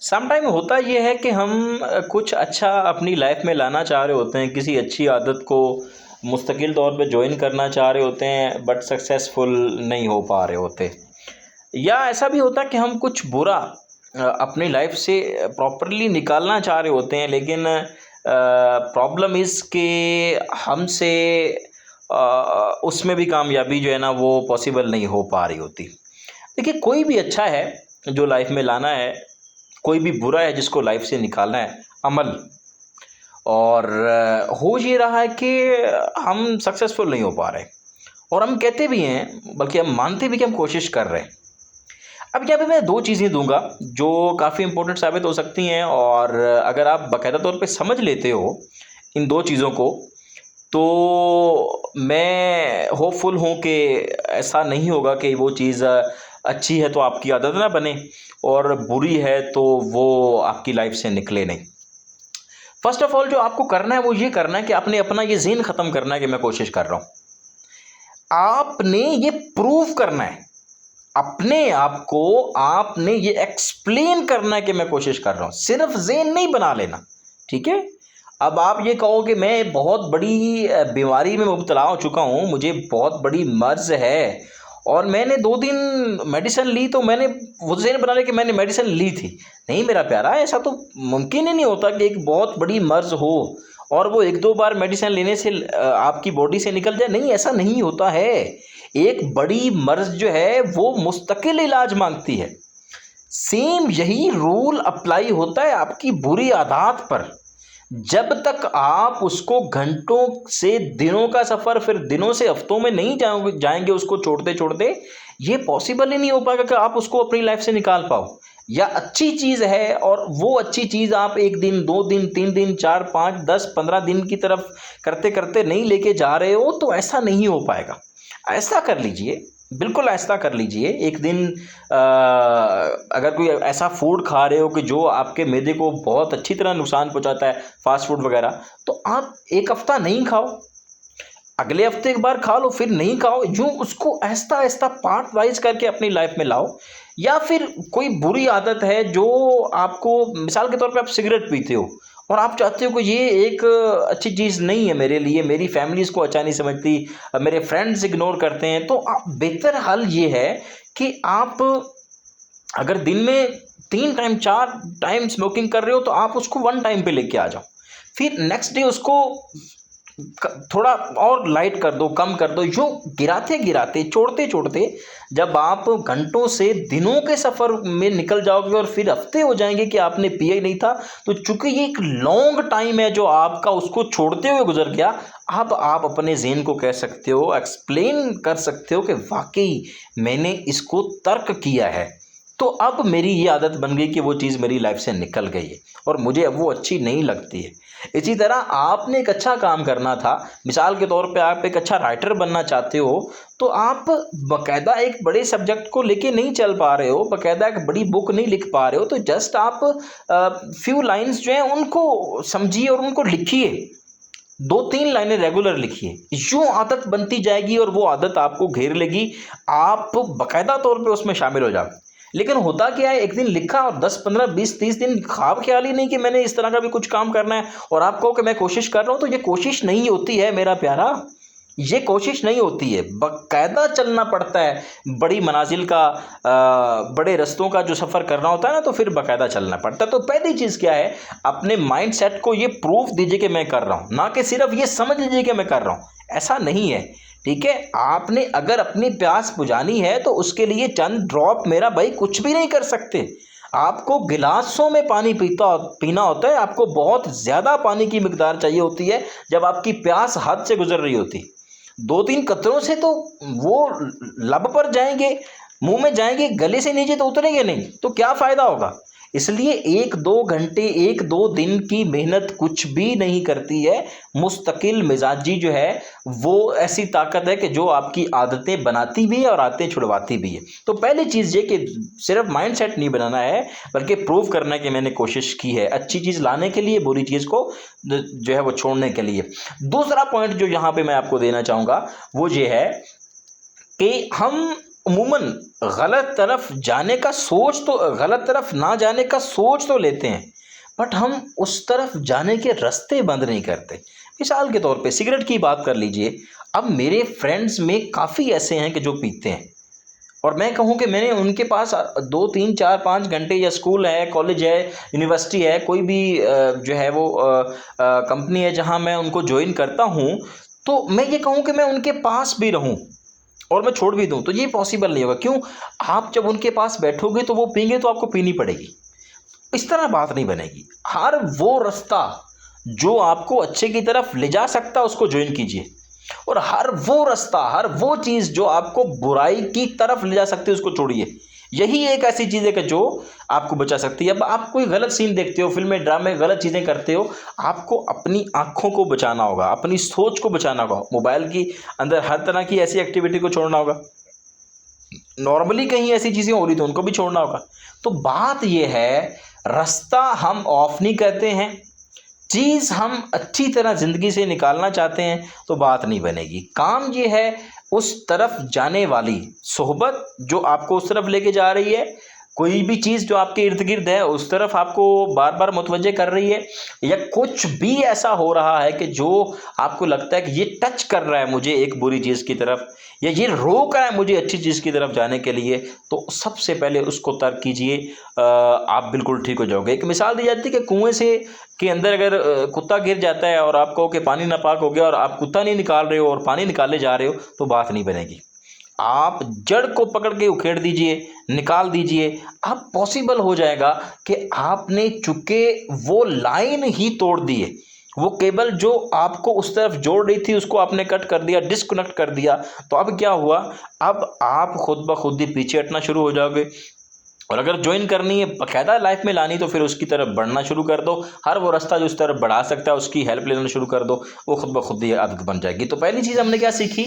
Sometime होता ये है कि हम कुछ अच्छा अपनी लाइफ में लाना चाह रहे होते हैं, किसी अच्छी आदत को मुस्तकिल तौर पे जॉइन करना चाह रहे होते हैं, बट सक्सेसफुल नहीं हो पा रहे होते। या ऐसा भी होता है कि हम कुछ बुरा अपनी लाइफ से प्रॉपरली निकालना चाह रहे होते हैं, लेकिन प्रॉब्लम इज़ कि हमसे उसमें भी कामयाबी जो है ना वो पॉसिबल नहीं हो पा रही होती। देखिए, कोई भी अच्छा है जो लाइफ में लाना है, कोई भी बुरा है जिसको लाइफ से निकालना है, अमल। और हो ये रहा है कि हम सक्सेसफुल नहीं हो पा रहे, और हम कहते भी हैं, बल्कि हम मानते भी कि हम कोशिश कर रहे हैं। अब यहाँ पे मैं दो चीज़ें दूंगा जो काफ़ी इंपॉर्टेंट साबित हो सकती हैं, और अगर आप बाकायदा तौर पे समझ लेते हो इन दो चीज़ों को, तो मैं होपफुल हूँ कि ऐसा नहीं होगा कि वो चीज़ अच्छी है तो आपकी आदत ना बने, और बुरी है तो वो आपकी लाइफ से निकले नहीं। फर्स्ट ऑफ ऑल जो आपको करना है वो ये करना है कि आपने अपना ये ज़हन ख़त्म करना है कि मैं कोशिश कर रहा हूँ। आपने ये प्रूव करना है अपने आप को, आपने ये एक्सप्लेन करना है कि मैं कोशिश कर रहा हूँ, सिर्फ ज़हन नहीं बना लेना। ठीक है, अब आप ये कहो कि मैं बहुत बड़ी बीमारी में मुब्तला हो चुका हूँ, मुझे बहुत बड़ी मर्ज़ है, और मैंने 2 दिन मेडिसिन ली, तो मैंने वो ज़हन बना लिया कि मैंने मेडिसिन ली थी। नहीं मेरा प्यारा, ऐसा तो मुमकिन ही नहीं होता कि एक बहुत बड़ी मर्ज़ हो और वो 1-2 बार मेडिसिन लेने से आपकी बॉडी से निकल जाए। नहीं, ऐसा नहीं होता है। एक बड़ी मर्ज़ जो है वो मुस्तकिल इलाज मांगती है। सेम यही रूल अप्लाई होता है आपकी बुरी आदत पर। जब तक आप उसको घंटों से दिनों का सफ़र, फिर दिनों से हफ्तों में नहीं जाएंगे उसको छोड़ते छोड़ते, ये पॉसिबल ही नहीं हो पाएगा कि आप उसको अपनी लाइफ से निकाल पाओ। या अच्छी चीज़ है और वो अच्छी चीज़ आप 1 दिन, 2 दिन, 3 दिन, 4, 5, 10, 15 दिन की तरफ करते करते नहीं लेके जा रहे हो, तो ऐसा नहीं हो पाएगा। ऐसा कर लीजिए, बिल्कुल ऐसा कर लीजिए। एक दिन अगर कोई ऐसा फूड खा रहे हो कि जो आपके मैदे को बहुत अच्छी तरह नुकसान पहुंचाता है, फास्ट फूड वगैरह, तो आप 1 हफ्ता नहीं खाओ, अगले हफ्ते एक बार खा लो, फिर नहीं खाओ। यूँ उसको आहिस्ता आहिस्ता पार्ट वाइज करके अपनी लाइफ में लाओ। या फिर कोई बुरी आदत है जो आपको, मिसाल के तौर पे आप सिगरेट पीते हो और आप चाहते हो कि ये एक अच्छी चीज़ नहीं है मेरे लिए, मेरी फैमिली इसको अच्छा नहीं समझती, मेरे फ्रेंड्स इग्नोर करते हैं, तो आप बेहतर हल ये है कि आप अगर दिन में 3 टाइम 4 टाइम स्मोकिंग कर रहे हो, तो आप उसको 1 टाइम पे लेके आ जाओ। फिर नेक्स्ट डे उसको थोड़ा और लाइट कर दो, कम कर दो। यूँ गिराते गिराते, छोड़ते छोड़ते, जब आप घंटों से दिनों के सफ़र में निकल जाओगे और फिर हफ्ते हो जाएंगे कि आपने पिया ही नहीं था, तो चूंकि ये एक लॉन्ग टाइम है जो आपका उसको छोड़ते हुए गुजर गया, अब आप अपने ज़हन को कह सकते हो, एक्सप्लेन कर सकते हो कि वाकई मैंने इसको तर्क किया है, तो अब मेरी ये आदत बन गई कि वो चीज़ मेरी लाइफ से निकल गई है और मुझे अब वो अच्छी नहीं लगती है। इसी तरह आपने एक अच्छा काम करना था, मिसाल के तौर पे आप एक अच्छा राइटर बनना चाहते हो, तो आप बाकायदा एक बड़े सब्जेक्ट को लेके नहीं चल पा रहे हो, बाकायदा एक बड़ी बुक नहीं लिख पा रहे हो, तो जस्ट आप फ्यू लाइंस जो हैं उनको समझिए और उनको लिखिए। 2-3 लाइनें रेगुलर लिखिए, यूँ आदत बनती जाएगी और वो आदत आपको घेर लेगी, आप बाकायदा तौर पे उसमें शामिल हो जाओगे। लेकिन होता क्या है, एक दिन लिखा और 10, 15, 20, 30 दिन ख्वाब ख्याल ही नहीं कि मैंने इस तरह का भी कुछ काम करना है, और आप कहो कि मैं कोशिश कर रहा हूँ, तो ये कोशिश नहीं होती है मेरा प्यारा, ये कोशिश नहीं होती है। बाकायदा चलना पड़ता है, बड़ी मनाजिल का बड़े रस्तों का जो सफ़र करना होता है ना, तो फिर बाकायदा चलना पड़ता है। तो पहली चीज़ क्या है, अपने माइंड सेट को ये प्रूफ दीजिए कि मैं कर रहा हूँ, ना कि सिर्फ ये समझ लीजिए कि मैं कर रहा हूँ। ऐसा नहीं है। ठीक है, आपने अगर अपनी प्यास बुझानी है तो उसके लिए चंद ड्रॉप मेरा भाई कुछ भी नहीं कर सकते। आपको गिलासों में पानी पीना होता है, आपको बहुत ज़्यादा पानी की मिकदार चाहिए होती है जब आपकी प्यास हद से गुजर रही होती। 2-3 कतरों से तो वो लब पर जाएंगे, मुंह में जाएंगे, गले से नीचे तो उतरेंगे नहीं, तो क्या फ़ायदा होगा। इसलिए 1-2 घंटे, 1-2 दिन की मेहनत कुछ भी नहीं करती है। मुस्तकिल मिजाजी जो है वो ऐसी ताकत है कि जो आपकी आदतें बनाती भी है और आदतें छुड़वाती भी है। तो पहली चीज़ ये कि सिर्फ माइंडसेट नहीं बनाना है, बल्कि प्रूव करना है कि मैंने कोशिश की है अच्छी चीज़ लाने के लिए, बुरी चीज़ को जो है वो छोड़ने के लिए। दूसरा पॉइंट जो यहाँ पे मैं आपको देना चाहूँगा वो ये है कि हम अमूमन गलत तरफ जाने का सोच तो, गलत तरफ ना जाने का सोच तो लेते हैं, बट हम उस तरफ जाने के रास्ते बंद नहीं करते। मिसाल के तौर पे सिगरेट की बात कर लीजिए। अब मेरे फ्रेंड्स में काफ़ी ऐसे हैं कि जो पीते हैं, और मैं कहूँ कि मैंने उनके पास 2 3 4 5 घंटे, या स्कूल है, कॉलेज है, यूनिवर्सिटी है, कोई भी जो है वो कंपनी है जहाँ मैं उनको ज्वाइन करता हूँ, तो मैं ये कहूँ कि मैं उनके पास भी रहूँ और मैं छोड़ भी दूँ, तो ये पॉसिबल नहीं होगा। क्यों? आप जब उनके पास बैठोगे तो वो पीएंगे तो आपको पीनी पड़ेगी। इस तरह बात नहीं बनेगी। हर वो रास्ता जो आपको अच्छे की तरफ ले जा सकता है उसको ज्वाइन कीजिए, और हर वो रास्ता, हर वो चीज़ जो आपको बुराई की तरफ ले जा सकती है उसको छोड़िए। यही एक ऐसी चीज़ है कि जो आपको बचा सकती है। अब आप कोई गलत सीन देखते हो, फिल्में ड्रामे गलत चीज़ें करते हो, आपको अपनी आंखों को बचाना होगा, अपनी सोच को बचाना होगा, मोबाइल की अंदर हर तरह की ऐसी एक्टिविटी को छोड़ना होगा। नॉर्मली कहीं ऐसी चीज़ें हो रही तो उनको भी छोड़ना होगा। तो बात यह है, रास्ता हम ऑफ नहीं करते हैं, चीज़ हम अच्छी तरह ज़िंदगी से निकालना चाहते हैं तो बात नहीं बनेगी। काम ये है उस तरफ जाने वाली सोहबत जो आपको उस तरफ लेके जा रही है, कोई भी चीज़ जो आपके इर्द गिर्द है उस तरफ आपको बार बार मुतवज्जे कर रही है, या कुछ भी ऐसा हो रहा है कि जो आपको लगता है कि ये टच कर रहा है मुझे एक बुरी चीज़ की तरफ, या ये रोक रहा है मुझे अच्छी चीज़ की तरफ जाने के लिए, तो सबसे पहले उसको तर्क कीजिए। आप बिल्कुल ठीक हो जाओगे। एक मिसाल दी जाती है कि कुएं से के अंदर अगर कुत्ता गिर जाता है और आप कहो कि पानी नापाक हो गया, और आप कुत्ता नहीं निकाल रहे हो और पानी निकाले जा रहे हो, तो बात नहीं बनेगी। आप जड़ को पकड़ के उखेड़ दीजिए, निकाल दीजिए। अब पॉसिबल हो जाएगा कि आपने चुके वो लाइन ही तोड़ दी है, वो केबल जो आपको उस तरफ जोड़ रही थी उसको आपने कट कर दिया, डिस्कनेक्ट कर दिया। तो अब क्या हुआ? अब आप खुद ब खुद ही पीछे हटना शुरू हो जाओगे। और अगर ज्वाइन करनी है, बाकायदा लाइफ में लानी, तो फिर उसकी तरफ बढ़ना शुरू कर दो। हर वो रास्ता जो उस तरफ बढ़ा सकता है उसकी हेल्प लेना शुरू कर दो, वो खुद ब खुद ही आदत बन जाएगी। तो पहली चीज़ हमने क्या सीखी?